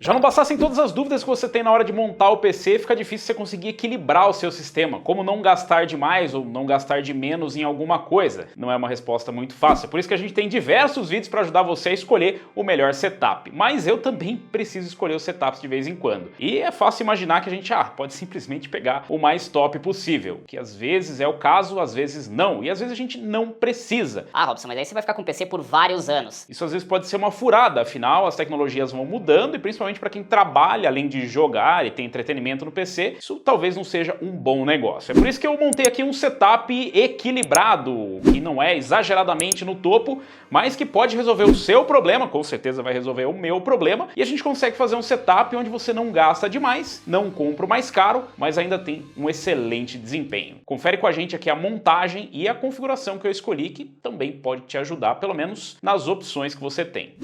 Já não bastassem todas as dúvidas que você tem na hora de montar o PC, fica difícil você conseguir equilibrar o seu sistema. Como não gastar demais ou não gastar de menos em alguma coisa? Não é uma resposta muito fácil. Por isso que a gente tem diversos vídeos para ajudar você a escolher o melhor setup. Mas eu também preciso escolher os setups de vez em quando. E é fácil imaginar que a gente pode simplesmente pegar o mais top possível. Que às vezes é o caso, às vezes não. E às vezes a gente não precisa. Ah, Robson, mas aí você vai ficar com o PC por vários anos. Isso às vezes pode ser uma furada, afinal as tecnologias vão mudando e principalmente para quem trabalha além de jogar e tem entretenimento no PC, isso talvez não seja um bom negócio. É por isso que eu montei aqui um setup equilibrado, que não é exageradamente no topo, mas que pode resolver o seu problema, com certeza vai resolver o meu problema, e a gente consegue fazer um setup onde você não gasta demais, não compra o mais caro, mas ainda tem um excelente desempenho. Confere com a gente aqui a montagem e a configuração que eu escolhi, que também pode te ajudar, pelo menos nas opções que você tem.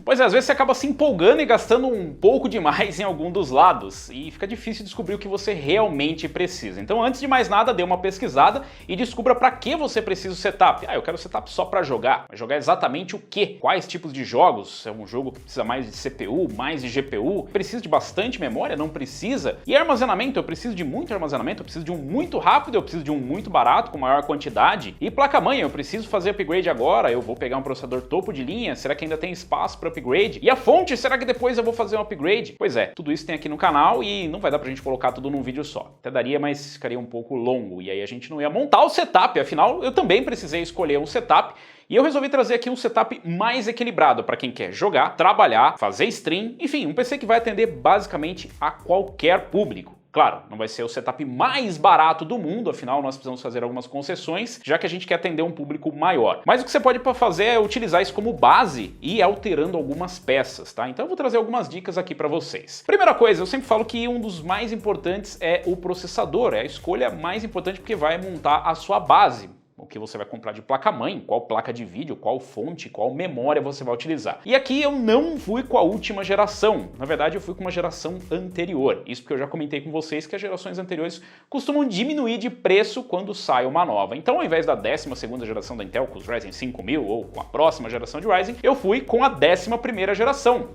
Pois é, às vezes você acaba se empolgando e gastando um pouco demais em algum dos lados e fica difícil descobrir o que você realmente precisa. Então, antes de mais nada, dê uma pesquisada e descubra para que você precisa do setup. Eu quero setup só para jogar. Mas jogar exatamente o quê? Quais tipos de jogos? É um jogo que precisa mais de CPU, mais de GPU? Precisa de bastante memória? Não precisa? E armazenamento? Eu preciso de muito armazenamento? Eu preciso de um muito rápido? Eu preciso de um muito barato, com maior quantidade? E placa-mãe? Eu preciso fazer upgrade agora? Eu vou pegar um processador topo de linha? Será que ainda tem espaço para upgrade? E a fonte, será que depois eu vou fazer um upgrade? Pois é, tudo isso tem aqui no canal e não vai dar pra gente colocar tudo num vídeo só. Até daria, mas ficaria um pouco longo e aí a gente não ia montar o setup, afinal eu também precisei escolher um setup e eu resolvi trazer aqui um setup mais equilibrado para quem quer jogar, trabalhar, fazer stream, enfim, um PC que vai atender basicamente a qualquer público. Claro, não vai ser o setup mais barato do mundo, afinal nós precisamos fazer algumas concessões, já que a gente quer atender um público maior. Mas o que você pode fazer é utilizar isso como base e ir alterando algumas peças, tá? Então eu vou trazer algumas dicas aqui para vocês. Primeira coisa, eu sempre falo que um dos mais importantes é o processador, é a escolha mais importante porque vai montar a sua base. O que você vai comprar de placa-mãe, qual placa de vídeo, qual fonte, qual memória você vai utilizar. E aqui eu não fui com a última geração, na verdade eu fui com uma geração anterior. Isso porque eu já comentei com vocês que as gerações anteriores costumam diminuir de preço quando sai uma nova. Então ao invés da 12ª geração da Intel com os Ryzen 5000 ou com a próxima geração de Ryzen, eu fui com a 11ª geração.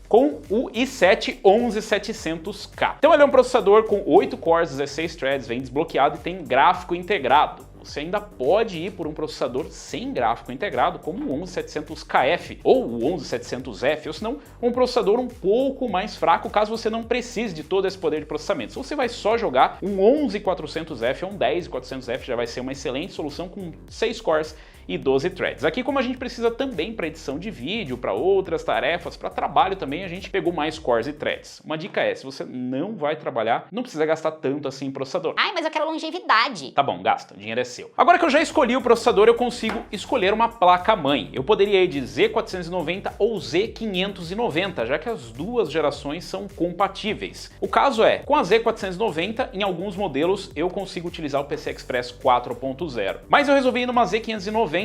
Com o i7 11700K. Então ele é um processador com 8 cores, 16 threads, vem desbloqueado e tem gráfico integrado. Você ainda pode ir por um processador sem gráfico integrado, como o 11700KF ou o 11700F, ou senão um processador um pouco mais fraco, caso você não precise de todo esse poder de processamento. Se você vai só jogar, um 11400F ou um 10400F já vai ser uma excelente solução com 6 cores e 12 threads. Aqui, como a gente precisa também para edição de vídeo, para outras tarefas, para trabalho também, a gente pegou mais cores e threads. Uma dica é, se você não vai trabalhar, não precisa gastar tanto assim em processador. Ai, mas eu quero longevidade. Tá bom, gasta, o dinheiro é seu. Agora que eu já escolhi o processador, eu consigo escolher uma placa-mãe. Eu poderia ir de Z490 ou Z590, já que as duas gerações são compatíveis. O caso é, com a Z490, em alguns modelos eu consigo utilizar o PCI Express 4.0. Mas eu resolvi ir numa Z590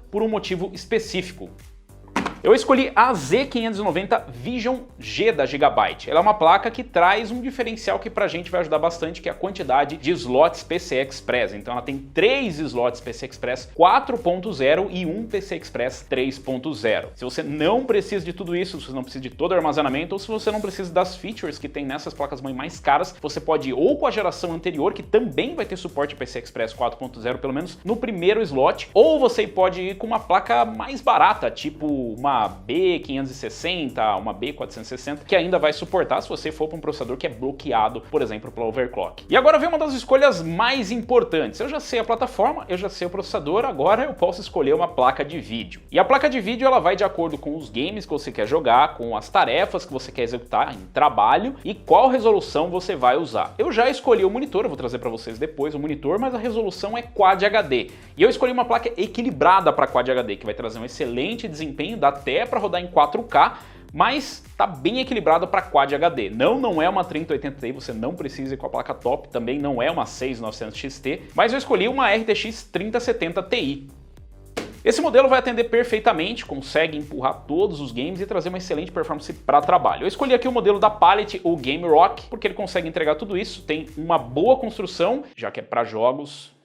por um motivo específico. Eu escolhi a Z590 Vision G da Gigabyte. Ela é uma placa que traz um diferencial que pra gente vai ajudar bastante, que é a quantidade de slots PCI Express. Então ela tem 3 slots PCI Express 4.0 e um PCI Express 3.0. Se você não precisa de tudo isso, se você não precisa de todo o armazenamento, ou se você não precisa das features que tem nessas placas-mãe mais caras, você pode ir ou com a geração anterior, que também vai ter suporte PCI Express 4.0, pelo menos no primeiro slot, ou você pode ir com uma placa mais barata, tipo uma uma B560, uma B460, que ainda vai suportar se você for para um processador que é bloqueado, por exemplo, pela overclock. E agora vem uma das escolhas mais importantes. Eu já sei a plataforma, eu já sei o processador, agora eu posso escolher uma placa de vídeo. E a placa de vídeo ela vai de acordo com os games que você quer jogar, com as tarefas que você quer executar em trabalho e qual resolução você vai usar. Eu já escolhi o monitor, eu vou trazer para vocês depois o monitor, mas a resolução é Quad HD. E eu escolhi uma placa equilibrada para Quad HD, que vai trazer um excelente desempenho, dá até para rodar em 4K, mas tá bem equilibrado para Quad HD. Não é uma 3080 Ti, você não precisa ir com a placa top, também não é uma 6900 XT, mas eu escolhi uma RTX 3070 Ti. Esse modelo vai atender perfeitamente, consegue empurrar todos os games e trazer uma excelente performance para trabalho. Eu escolhi aqui o modelo da Palette, o Game Rock, porque ele consegue entregar tudo isso, tem uma boa construção, já que é para jogos.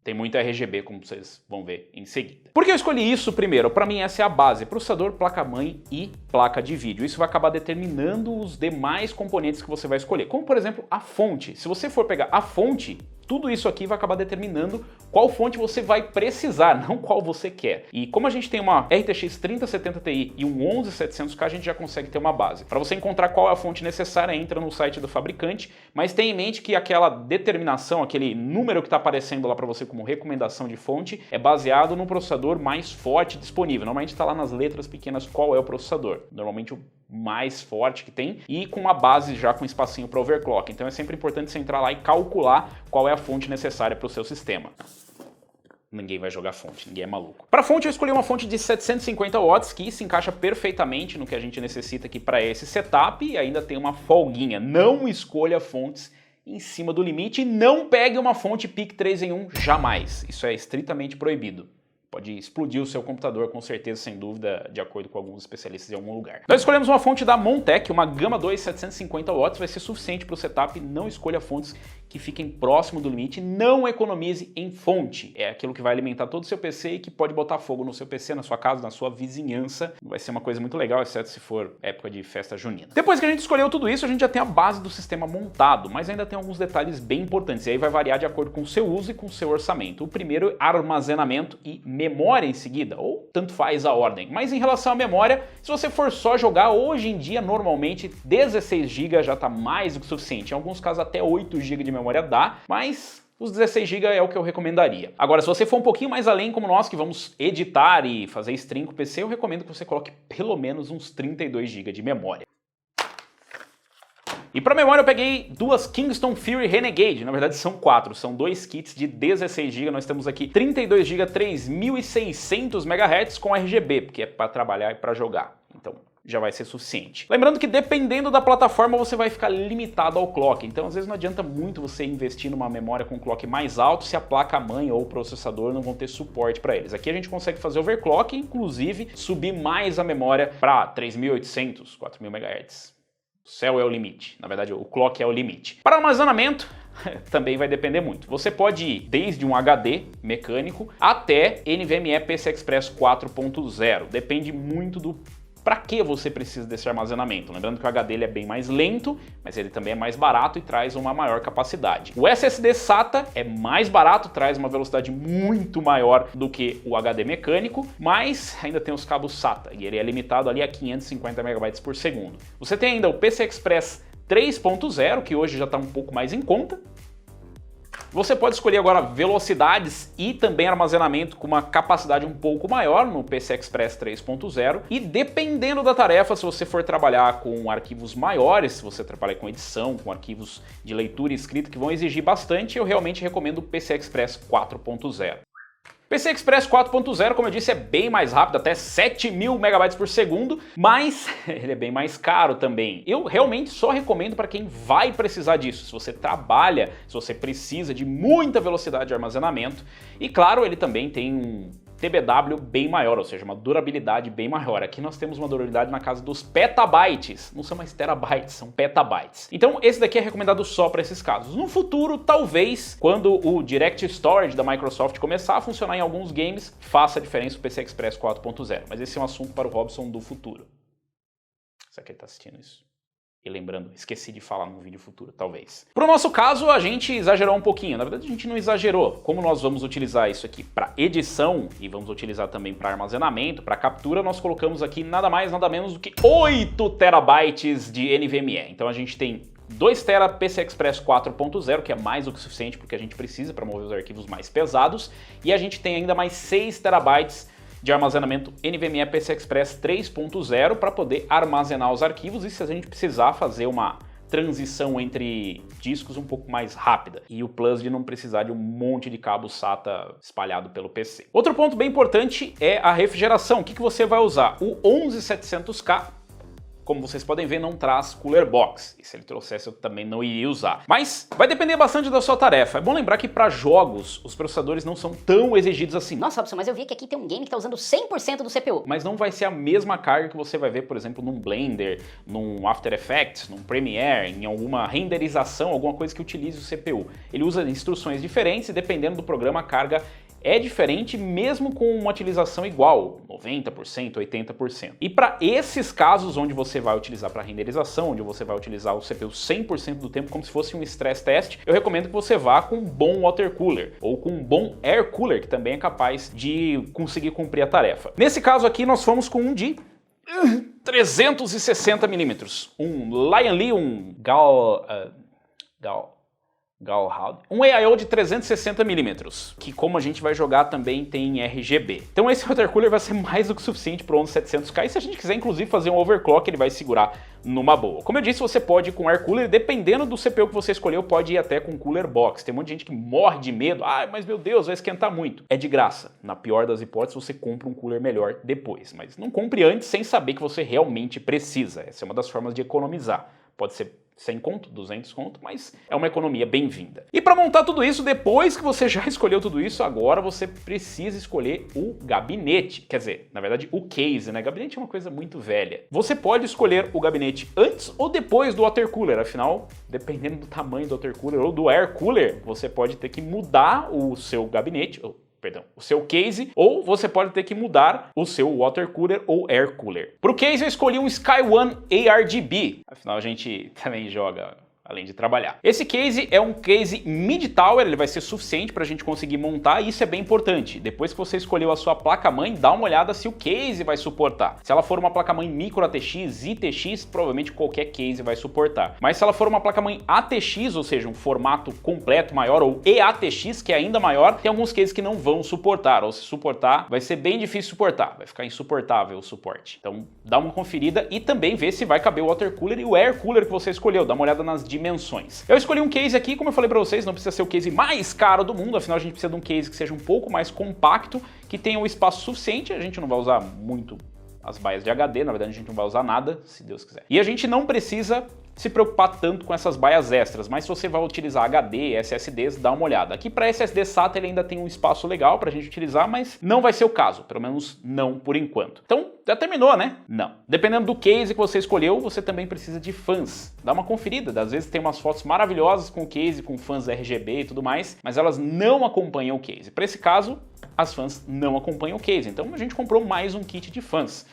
Tem muito RGB, como vocês vão ver em seguida. Por que eu escolhi isso primeiro? Para mim essa é a base, processador, placa-mãe e placa de vídeo. Isso vai acabar determinando os demais componentes que você vai escolher, como por exemplo a fonte. Se você for pegar a fonte, tudo isso aqui vai acabar determinando qual fonte você vai precisar, não qual você quer. E como a gente tem uma RTX 3070 Ti e um 11700K, a gente já consegue ter uma base. Para você encontrar qual é a fonte necessária, entra no site do fabricante, mas tenha em mente que aquela determinação, aquele número que está aparecendo lá para você como recomendação de fonte, é baseado no processador mais forte disponível. Normalmente está lá nas letras pequenas qual é o processador. Normalmente o mais forte que tem e com uma base já com espacinho para overclock. Então é sempre importante você entrar lá e calcular qual é a fonte necessária para o seu sistema. Ninguém vai jogar fonte, ninguém é maluco. Para fonte eu escolhi uma fonte de 750 watts que se encaixa perfeitamente no que a gente necessita aqui para esse setup e ainda tem uma folguinha. Não escolha fontes em cima do limite e não pegue uma fonte PIC 3 em 1 jamais. Isso é estritamente proibido. Pode explodir o seu computador, com certeza, sem dúvida, de acordo com alguns especialistas em algum lugar. Nós escolhemos uma fonte da Montec, uma Gama 2 750 watts, vai ser suficiente para o setup. Não escolha fontes que fiquem próximo do limite, não economize em fonte. É aquilo que vai alimentar todo o seu PC e que pode botar fogo no seu PC, na sua casa, na sua vizinhança. Vai ser uma coisa muito legal, exceto se for época de festa junina. Depois que a gente escolheu tudo isso, a gente já tem a base do sistema montado, mas ainda tem alguns detalhes bem importantes, e aí vai variar de acordo com o seu uso e com o seu orçamento. O primeiro, armazenamento e memória em seguida, ou tanto faz a ordem. Mas em relação à memória, se você for só jogar, hoje em dia, normalmente, 16 GB já está mais do que suficiente. Em alguns casos até 8 GB de memória dá, mas os 16 GB é o que eu recomendaria. Agora, se você for um pouquinho mais além como nós, que vamos editar e fazer stream com o PC, eu recomendo que você coloque pelo menos uns 32 GB de memória. E para memória eu peguei duas Kingston Fury Renegade, na verdade são 4, são 2 kits de 16 GB, nós temos aqui 32 GB 3600 MHz com RGB, porque é para trabalhar e para jogar, então já vai ser suficiente. Lembrando que dependendo da plataforma você vai ficar limitado ao clock, então às vezes não adianta muito você investir numa memória com clock mais alto se a placa-mãe ou o processador não vão ter suporte para eles. Aqui a gente consegue fazer overclock e inclusive subir mais a memória para 3800, 4000 MHz. O céu é o limite, na verdade o clock é o limite. Para armazenamento, também vai depender muito. Você pode ir desde um HD mecânico até NVMe PCI Express 4.0, depende muito do para que você precisa desse armazenamento. Lembrando que o HD ele é bem mais lento, mas ele também é mais barato e traz uma maior capacidade. O SSD SATA é mais barato, traz uma velocidade muito maior do que o HD mecânico, mas ainda tem os cabos SATA e ele é limitado ali a 550 MB por segundo. Você tem ainda o PCI Express 3.0, que hoje já está um pouco mais em conta. Você pode escolher agora velocidades e também armazenamento com uma capacidade um pouco maior no PCI Express 3.0 e dependendo da tarefa, se você for trabalhar com arquivos maiores, se você trabalhar com edição, com arquivos de leitura e escrita que vão exigir bastante, eu realmente recomendo o PCI Express 4.0. PCI Express 4.0, como eu disse, é bem mais rápido, até 7000 MB por segundo, mas ele é bem mais caro também. Eu realmente só recomendo para quem vai precisar disso, se você trabalha, se você precisa de muita velocidade de armazenamento. E claro, ele também tem um TBW bem maior, ou seja, uma durabilidade bem maior. Aqui nós temos uma durabilidade na casa dos petabytes, não são mais terabytes, são petabytes. Então esse daqui é recomendado só para esses casos. No futuro, talvez, quando o Direct Storage da Microsoft começar a funcionar em alguns games, faça a diferença o PCI Express 4.0. Mas esse é um assunto para o Robson do futuro. Será que ele está assistindo isso? E lembrando, esqueci de falar num vídeo futuro, talvez. Pro nosso caso, a gente exagerou um pouquinho. Na verdade, a gente não exagerou. Como nós vamos utilizar isso aqui para edição e vamos utilizar também para armazenamento, para captura, nós colocamos aqui nada mais, nada menos do que 8 terabytes de NVMe. Então a gente tem 2 TB PCI Express 4.0, que é mais do que suficiente porque a gente precisa para mover os arquivos mais pesados. E a gente tem ainda mais 6 terabytes de armazenamento NVMe PCI Express 3.0 para poder armazenar os arquivos e se a gente precisar fazer uma transição entre discos um pouco mais rápida. E o plus de não precisar de um monte de cabo SATA espalhado pelo PC. Outro ponto bem importante é a refrigeração. O que você vai usar? O 11700K, como vocês podem ver, não traz cooler box. E se ele trouxesse, eu também não iria usar. Mas vai depender bastante da sua tarefa. É bom lembrar que para jogos, os processadores não são tão exigidos assim. Nossa, Robson, mas eu vi que aqui tem um game que tá usando 100% do CPU. Mas não vai ser a mesma carga que você vai ver, por exemplo, num Blender, num After Effects, num Premiere, em alguma renderização, alguma coisa que utilize o CPU. Ele usa instruções diferentes e dependendo do programa, a carga é diferente mesmo com uma utilização igual, 90%, 80%. E para esses casos onde você vai utilizar para renderização, onde você vai utilizar o CPU 100% do tempo como se fosse um stress test, eu recomendo que você vá com um bom water cooler ou com um bom air cooler, que também é capaz de conseguir cumprir a tarefa. Nesse caso aqui nós fomos com um de 360mm, um Lion Lee, um um AIO de 360mm, que como a gente vai jogar também tem RGB. Então esse water cooler vai ser mais do que suficiente para o 11700K e se a gente quiser inclusive fazer um overclock ele vai segurar numa boa. Como eu disse, você pode ir com air cooler, dependendo do CPU que você escolheu, pode ir até com cooler box. Tem um monte de gente que morre de medo, mas meu Deus, vai esquentar muito. É de graça. Na pior das hipóteses, você compra um cooler melhor depois, mas não compre antes sem saber que você realmente precisa. Essa é uma das formas de economizar. Pode ser 100 conto, 200 conto, mas é uma economia bem-vinda. E para montar tudo isso, depois que você já escolheu tudo isso, agora você precisa escolher o gabinete. Quer dizer, na verdade, o case, né? Gabinete é uma coisa muito velha. Você pode escolher o gabinete antes ou depois do water cooler, afinal, dependendo do tamanho do water cooler ou do air cooler, você pode ter que mudar o seu gabinete, o seu case, ou você pode ter que mudar o seu water cooler ou air cooler. Para o case eu escolhi um SkyOne ARGB, afinal a gente também joga além de trabalhar. Esse case é um case mid-tower, ele vai ser suficiente para a gente conseguir montar e isso é bem importante. Depois que você escolheu a sua placa-mãe, dá uma olhada se o case vai suportar. Se ela for uma placa-mãe micro ATX, ITX, provavelmente qualquer case vai suportar. Mas se ela for uma placa-mãe ATX, ou seja, um formato completo maior, ou EATX, que é ainda maior, tem alguns cases que não vão suportar, ou se suportar, vai ser bem difícil suportar, vai ficar insuportável o suporte. Então dá uma conferida e também vê se vai caber o water cooler e o air cooler que você escolheu, dá uma olhada nas dimensões. Eu escolhi um case aqui, como eu falei para vocês, não precisa ser o case mais caro do mundo, afinal a gente precisa de um case que seja um pouco mais compacto, que tenha um espaço suficiente, a gente não vai usar muito as baias de HD, na verdade a gente não vai usar nada, se Deus quiser. E a gente não precisa se preocupar tanto com essas baias extras, mas se você vai utilizar HD, SSDs, dá uma olhada. Aqui para SSD SATA ele ainda tem um espaço legal para a gente utilizar, mas não vai ser o caso, pelo menos não por enquanto. Então, já terminou, né? Não. Dependendo do case que você escolheu, você também precisa de fãs. Dá uma conferida, às vezes tem umas fotos maravilhosas com o case, com fãs RGB e tudo mais, mas elas não acompanham o case. Para esse caso, as fãs não acompanham o case, então a gente comprou mais um kit de fãs.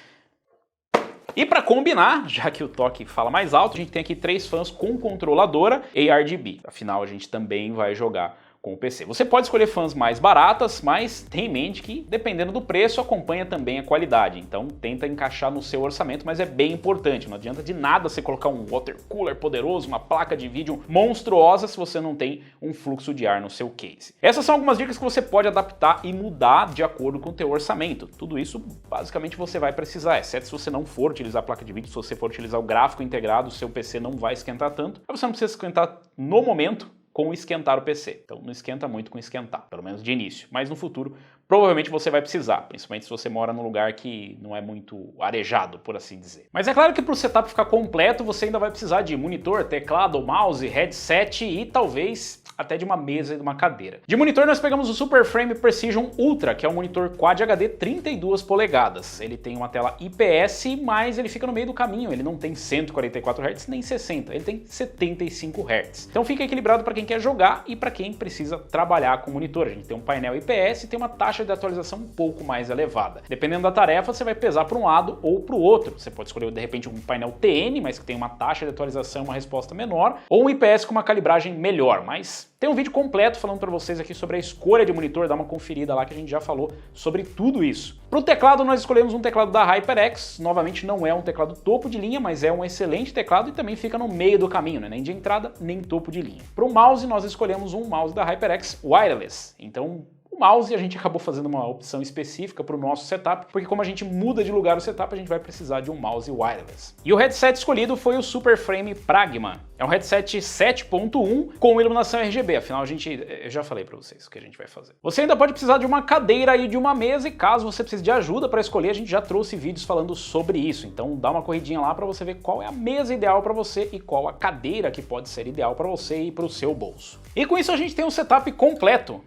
E para combinar, já que o toque fala mais alto, a gente tem aqui 3 fãs com controladora ARGB. Afinal, a gente também vai jogar com o PC. Você pode escolher fãs mais baratas, mas tenha em mente que, dependendo do preço, acompanha também a qualidade. Então, tenta encaixar no seu orçamento, mas é bem importante. Não adianta de nada você colocar um water cooler poderoso, uma placa de vídeo monstruosa, se você não tem um fluxo de ar no seu case. Essas são algumas dicas que você pode adaptar e mudar de acordo com o teu orçamento. Tudo isso, basicamente, você vai precisar, exceto se você não for utilizar a placa de vídeo, se você for utilizar o gráfico integrado, o seu PC não vai esquentar tanto. Mas você não precisa esquentar no momento com esquentar o PC. Então não esquenta muito com esquentar, pelo menos de início. Mas no futuro, provavelmente você vai precisar, principalmente se você mora num lugar que não é muito arejado, por assim dizer. Mas é claro que para o setup ficar completo, você ainda vai precisar de monitor, teclado, mouse, headset e talvez até de uma mesa e de uma cadeira. De monitor nós pegamos o Superframe Precision Ultra, que é um monitor Quad HD 32 polegadas. Ele tem uma tela IPS, mas ele fica no meio do caminho, ele não tem 144 Hz nem 60, ele tem 75 Hz. Então fica equilibrado para quem quer jogar e para quem precisa trabalhar com o monitor. A gente tem um painel IPS e tem uma taxa de atualização um pouco mais elevada. Dependendo da tarefa, você vai pesar para um lado ou para o outro. Você pode escolher de repente um painel TN, mas que tem uma taxa de atualização e uma resposta menor, ou um IPS com uma calibragem melhor, mas tem um vídeo completo falando para vocês aqui sobre a escolha de monitor, dá uma conferida lá que a gente já falou sobre tudo isso. Para o teclado nós escolhemos um teclado da HyperX, novamente não é um teclado topo de linha, mas é um excelente teclado e também fica no meio do caminho, né? Nem de entrada, nem topo de linha. Para o mouse nós escolhemos um mouse da HyperX Wireless, então o mouse a gente acabou fazendo uma opção específica para o nosso setup, porque como a gente muda de lugar o setup, a gente vai precisar de um mouse wireless. E o headset escolhido foi o Superframe Pragma. É um headset 7.1 com iluminação RGB, afinal eu já falei para vocês o que a gente vai fazer. Você ainda pode precisar de uma cadeira e de uma mesa, e caso você precise de ajuda para escolher, a gente já trouxe vídeos falando sobre isso, então dá uma corridinha lá para você ver qual é a mesa ideal para você e qual a cadeira que pode ser ideal para você e para o seu bolso. E com isso a gente tem um setup completo.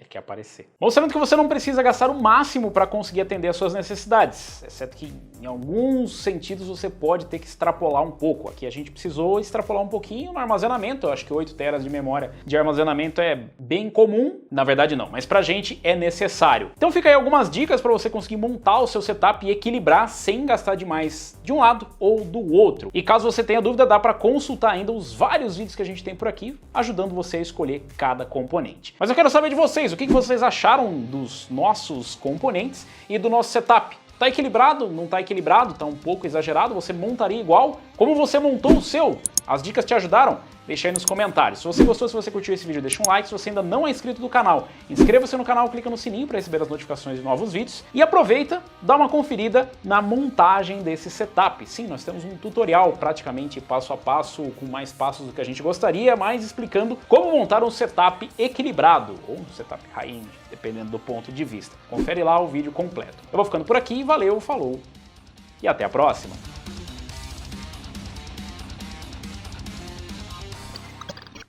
Quer aparecer. Mostrando que você não precisa gastar o máximo para conseguir atender às suas necessidades, exceto que em alguns sentidos você pode ter que extrapolar um pouco. Aqui a gente precisou extrapolar um pouquinho no armazenamento, eu acho que 8 TB de memória de armazenamento é bem comum, na verdade não, mas pra gente é necessário. Então fica aí algumas dicas para você conseguir montar o seu setup e equilibrar sem gastar demais de um lado ou do outro. E caso você tenha dúvida, dá para consultar ainda os vários vídeos que a gente tem por aqui, ajudando você a escolher cada componente. Mas eu quero saber de vocês, o que vocês acharam dos nossos componentes e do nosso setup? Tá equilibrado? Não tá equilibrado? Tá um pouco exagerado? Você montaria igual? Como você montou o seu? As dicas te ajudaram? Deixa aí nos comentários. Se você gostou, se você curtiu esse vídeo, deixa um like. Se você ainda não é inscrito no canal, inscreva-se no canal, clica no sininho para receber as notificações de novos vídeos e aproveita, dá uma conferida na montagem desse setup. Sim, nós temos um tutorial praticamente passo a passo, com mais passos do que a gente gostaria, mas explicando como montar um setup equilibrado, ou um setup high-end, dependendo do ponto de vista. Confere lá o vídeo completo. Eu vou ficando por aqui, valeu, falou e até a próxima!